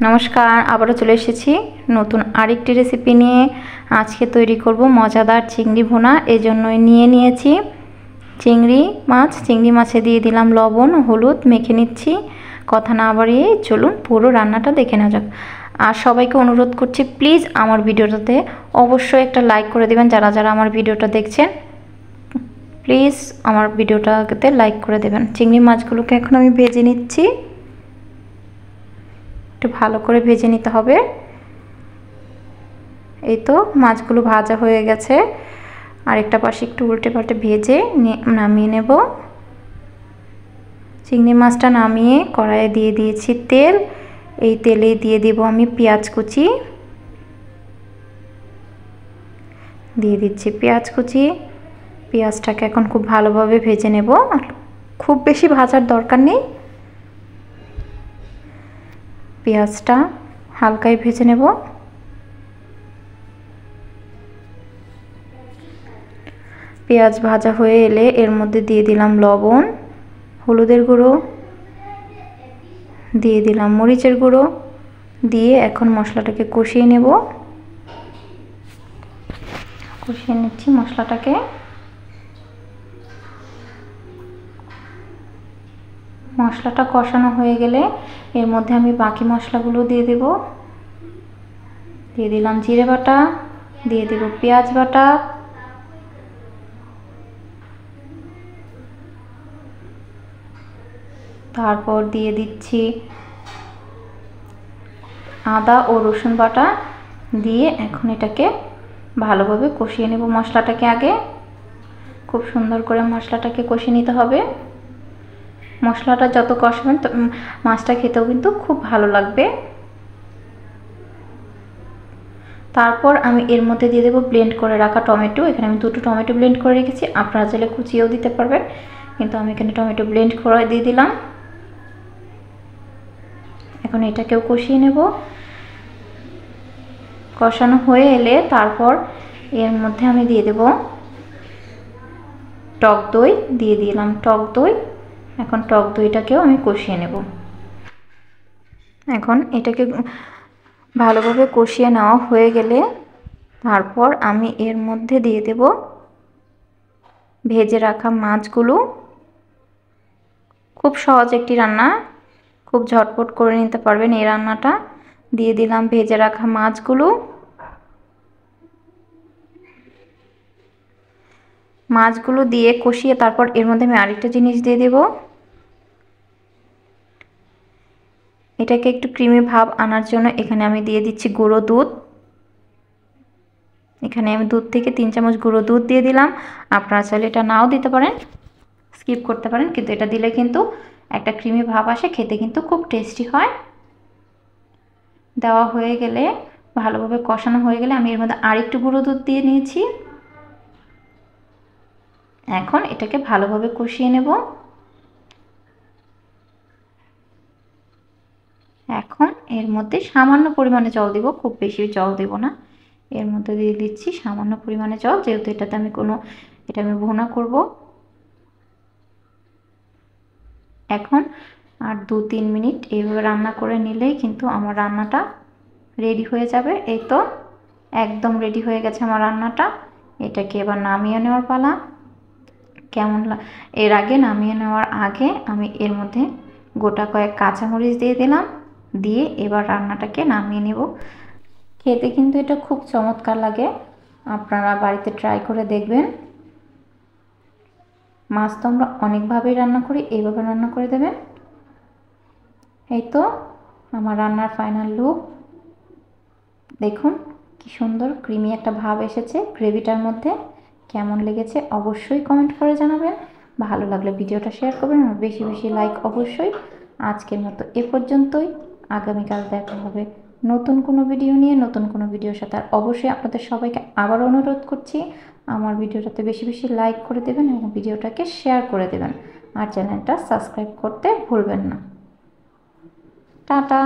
নমস্কার, আবারও চলে এসেছি নতুন আরেকটি রেসিপি নিয়ে। আজকে তৈরি করব মজাদার চিংড়ি ভুনা। এজন্যই নিয়েছি চিংড়ি মাছ। চিংড়ি মাছে দিয়ে দিলাম লবণ হলুদ, মেখে নিচ্ছি। কথা না বাড়িয়ে চলুন পুরো রান্নাটা দেখে নেওয়া যাক। আর সবাইকে অনুরোধ করছি, প্লিজ আমার ভিডিওটাতে অবশ্যই একটা লাইক করে দেবেন। যারা যারা আমার ভিডিওটা দেখছেন প্লিজ আমার ভিডিওটাতে লাইক করে দেবেন। চিংড়ি মাছগুলোকে এখন আমি ভেজে নিচ্ছি। একটু ভালো করে ভেজে নিতে হবে। এই তো মাছগুলো ভাজা হয়ে গেছে। আরেকটা পাশে একটু উল্টে পাল্টে ভেজে নামিয়ে নেব। চিংড়ি মাছটা নামিয়ে কড়াইয়ে দিয়ে দিয়েছি তেল। এই তেলে দিয়ে দেব আমি পেঁয়াজ কুচি, দিয়ে দিচ্ছি পেঁয়াজ কুচি। পেঁয়াজটাকে এখন খুব ভালোভাবে ভেজে নেব। খুব বেশি ভাজার দরকার নেই, পেঁয়াজটা হালকাই ভেজে নেব। পেঁয়াজ ভাজা হয়ে এলে এর মধ্যে দিয়ে দিলাম লবণ, হলুদের গুঁড়ো, দিয়ে দিলাম মরিচের গুঁড়ো, দিয়ে এখন মশলাটাকে কষিয়ে নেব। কষিয়ে নিচ্ছি মশলাটাকে। মশলাটা কষানো হয়ে গেলে এর মধ্যে আমি বাকি মশলাগুলো দিয়ে দেব। দিয়ে দিলাম জিরে বাটা, দিয়ে দেব পেঁয়াজ বাটা, তারপর দিয়ে দিচ্ছি আদা ও রসুন বাটা, দিয়ে এখন এটাকে ভালোভাবে কষিয়ে নেব। মশলাটাকে আগে খুব সুন্দর করে মশলাটাকে কষিয়ে নিতে হবে। মশলাটা যত কষাবেন মাছটা খেতেও কিন্তু খুব ভালো লাগবে। তারপর আমি এর মধ্যে দিয়ে দেবো ব্লেন্ড করে রাখা টমেটো। এখানে আমি দুটো টমেটো ব্লেন্ড করে রেখেছি, আপনারা চাইলে কুচিয়েও দিতে পারবেন, কিন্তু আমি এখানে টমেটো ব্লেন্ড করে দিয়ে দিলাম। এখন এটাকেও কষিয়ে নেব। কষানো হয়ে এলে তারপর এর মধ্যে আমি দিয়ে দেব টক দই, দিয়ে দিলাম টক দই। এখন টক দইটাকেও আমি কষিয়ে নেব। এখন এটাকে ভালোভাবে কষিয়ে নেওয়া হয়ে গেলে তারপর আমি এর মধ্যে দিয়ে দেব ভেজে রাখা মাছগুলো। খুব সহজ একটি রান্না, খুব ঝটপট করে নিতে পারবেন এই রান্নাটা। দিয়ে দিলাম ভেজে রাখা মাছগুলো। মাছগুলো দিয়ে কষিয়ে তারপর এর মধ্যে আমি আরেকটা জিনিস দিয়ে দেব। এটাকে একটু ক্রিমি ভাব আনার জন্য এখানে আমি দিয়ে দিচ্ছি গুঁড়ো দুধ। এখানে আমি দুধ থেকে 3 চামচ গুঁড়ো দুধ দিয়ে দিলাম। আপনারা চাইলে এটা নাও দিতে পারেন, স্কিপ করতে পারেন, কিন্তু এটা দিলে কিন্তু একটা ক্রিমি ভাব আসে, খেতে কিন্তু খুব টেস্টি হয়। দেওয়া হয়ে গেলে ভালোভাবে কষানো হয়ে গেলে আমি এর মধ্যে আরেকটু গুঁড়ো দুধ দিয়ে নিয়েছি। এখন এটাকে ভালোভাবে কষিয়ে নেব। এখন এর মধ্যে সামান্য পরিমাণে জল দিব, খুব বেশি জল দেব না। এর মধ্যে দিয়ে দিচ্ছি সামান্য পরিমাণে জল, যেহেতু এটা আমি ভুনা করব। এখন আর 2-3 মিনিট এইভাবে রান্না করে নিলেই কিন্তু আমার রান্নাটা রেডি হয়ে যাবে। এই তো একদম রেডি হয়ে গেছে আমার রান্নাটা। এটাকে এবার নামিয়ে নেওয়ার পালা। এর আগে নামিয়ে নেওয়ার আগে আমি এর মধ্যে গোটা কয়েক কাঁচামরিচ দিয়ে দিলাম, দিয়ে এবার রান্নাটাকে নামিয়ে নেব। খেতে কিন্তু এটা খুব চমৎকার লাগে, আপনারা বাড়িতে ট্রাই করে দেখবেন। মাছ তো আমরা অনেকভাবেই রান্না করি, এইভাবে রান্না করে দেবেন। এই তো আমার রান্নার ফাইনাল লুক দেখুন, কি সুন্দর ক্রিমি একটা ভাব এসেছে গ্রেভিটার মধ্যে। কেমন লেগেছে অবশ্যই কমেন্ট করে জানাবেন। ভালো লাগলে ভিডিওটা শেয়ার করবেন আর বেশি বেশি লাইক অবশ্যই। আজকের মতো এ পর্যন্তই। আগামীকাল দেখা হবে নতুন কোনো ভিডিও নিয়ে, নতুন কোনো ভিডিওর সাথে। আর অবশ্যই আপনাদের সবাইকে আবার অনুরোধ করছি আমার ভিডিওটাতে বেশি বেশি লাইক করে দেবেন এবং ভিডিওটাকে শেয়ার করে দেবেন। আর চ্যানেলটা সাবস্ক্রাইব করতে ভুলবেন না। টাটা।